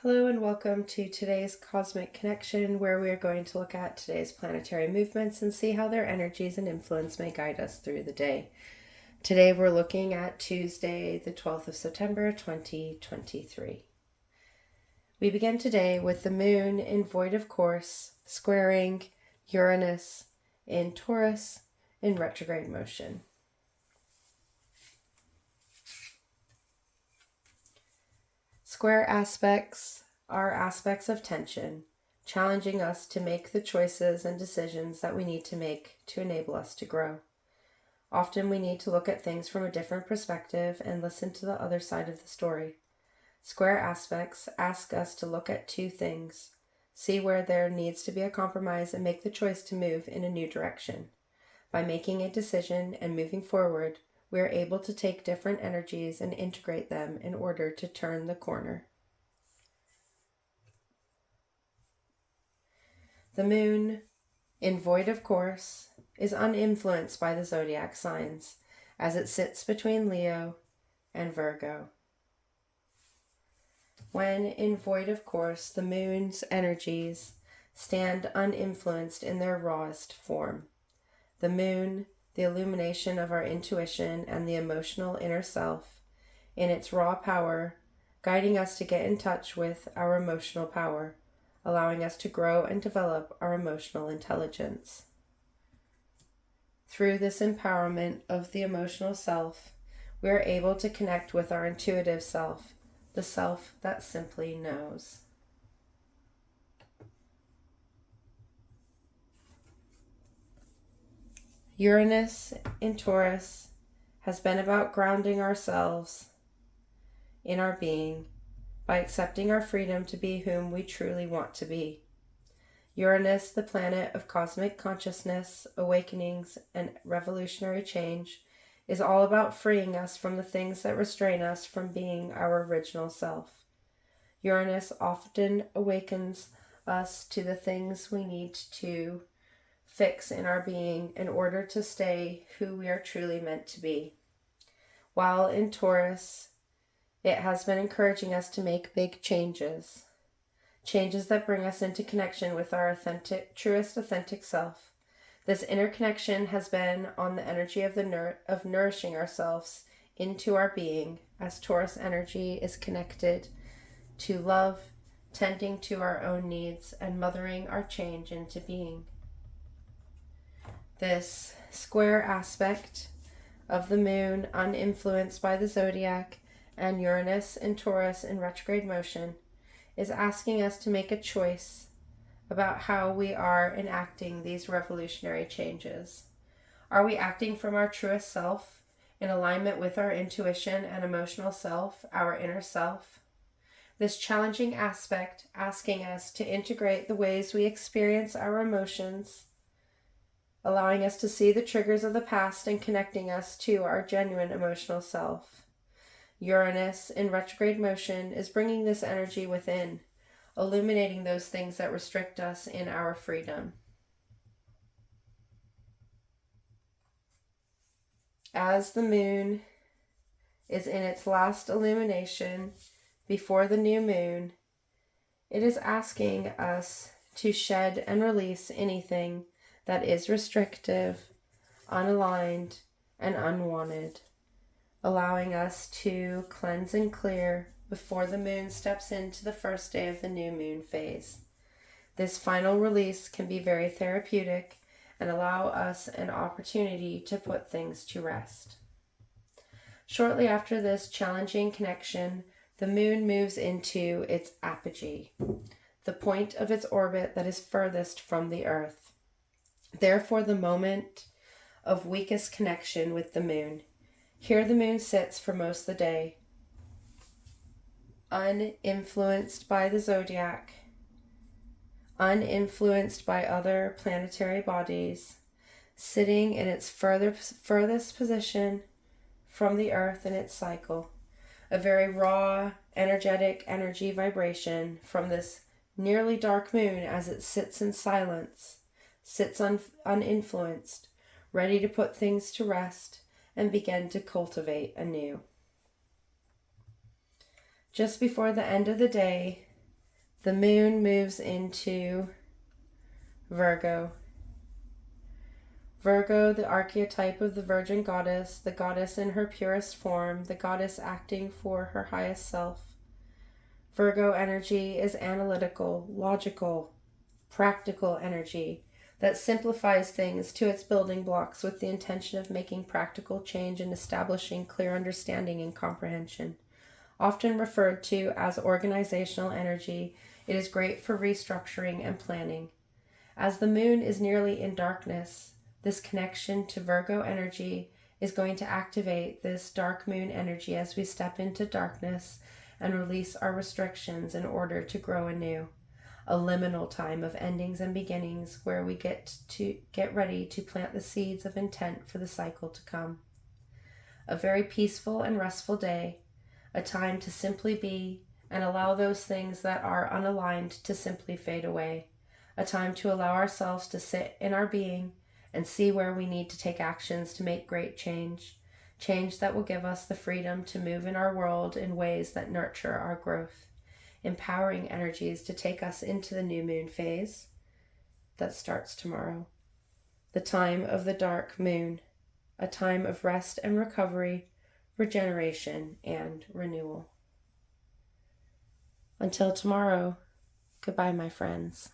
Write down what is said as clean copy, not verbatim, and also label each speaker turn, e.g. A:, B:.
A: Hello and welcome to today's Cosmic Connection, where we are going to look at today's planetary movements and see how their energies and influence may guide us through the day. Today we're looking at Tuesday, the 12th of September, 2023. We begin today with the moon in void of course, squaring Uranus in Taurus in retrograde motion. Square aspects are aspects of tension, challenging us to make the choices and decisions that we need to make to enable us to grow. Often we need to look at things from a different perspective and listen to the other side of the story. Square aspects ask us to look at two things, see where there needs to be a compromise and make the choice to move in a new direction. By making a decision and moving forward, we are able to take different energies and integrate them in order to turn the corner. The moon, in void of course, is uninfluenced by the zodiac signs, as it sits between Leo and Virgo. When in void of course, the moon's energies stand uninfluenced in their rawest form. The moon, the illumination of our intuition and the emotional inner self, in its raw power, guiding us to get in touch with our emotional power, allowing us to grow and develop our emotional intelligence. Through this empowerment of the emotional self, we are able to connect with our intuitive self, the self that simply knows. Uranus in Taurus has been about grounding ourselves in our being by accepting our freedom to be whom we truly want to be. Uranus, the planet of cosmic consciousness, awakenings, and revolutionary change, is all about freeing us from the things that restrain us from being our original self. Uranus often awakens us to the things we need to fix in our being in order to stay who we are truly meant to be. While in Taurus, it has been encouraging us to make big changes that bring us into connection with our truest authentic self. This interconnection has been on the energy of of nourishing ourselves into our being, as Taurus energy is connected to love, tending to our own needs, and mothering our change into being. This square aspect of the moon, uninfluenced by the zodiac, and Uranus and Taurus in retrograde motion, is asking us to make a choice about how we are enacting these revolutionary changes. Are we acting from our truest self, in alignment with our intuition and emotional self, our inner self? This challenging aspect asking us to integrate the ways we experience our emotions, allowing us to see the triggers of the past and connecting us to our genuine emotional self. Uranus in retrograde motion is bringing this energy within, illuminating those things that restrict us in our freedom. As the moon is in its last illumination before the new moon, it is asking us to shed and release anything that is restrictive, unaligned, and unwanted, allowing us to cleanse and clear before the moon steps into the first day of the new moon phase. This final release can be very therapeutic and allow us an opportunity to put things to rest. Shortly after this challenging connection, the moon moves into its apogee, the point of its orbit that is furthest from the earth. Therefore, the moment of weakest connection with the moon. Here the moon sits for most of the day, uninfluenced by the zodiac, uninfluenced by other planetary bodies, sitting in its furthest position from the earth in its cycle. A very raw, energetic energy vibration from this nearly dark moon as it sits in silence, sits uninfluenced, ready to put things to rest and begin to cultivate anew. Just before the end of the day, The moon moves into Virgo. Virgo, the archetype of the Virgin Goddess, the goddess in her purest form, the goddess acting for her highest self. Virgo energy is analytical, logical, practical energy that simplifies things to its building blocks with the intention of making practical change and establishing clear understanding and comprehension. Often referred to as organizational energy, it is great for restructuring and planning. As the moon is nearly in darkness, this connection to Virgo energy is going to activate this dark moon energy as we step into darkness and release our restrictions in order to grow anew. A liminal time of endings and beginnings where we get ready to plant the seeds of intent for the cycle to come. A very peaceful and restful day, a time to simply be and allow those things that are unaligned to simply fade away. A time to allow ourselves to sit in our being and see where we need to take actions to make great change. Change that will give us the freedom to move in our world in ways that nurture our growth. Empowering energies to take us into the new moon phase that starts tomorrow. The time of the dark moon, a time of rest and recovery, regeneration and renewal. Until tomorrow, goodbye, my friends.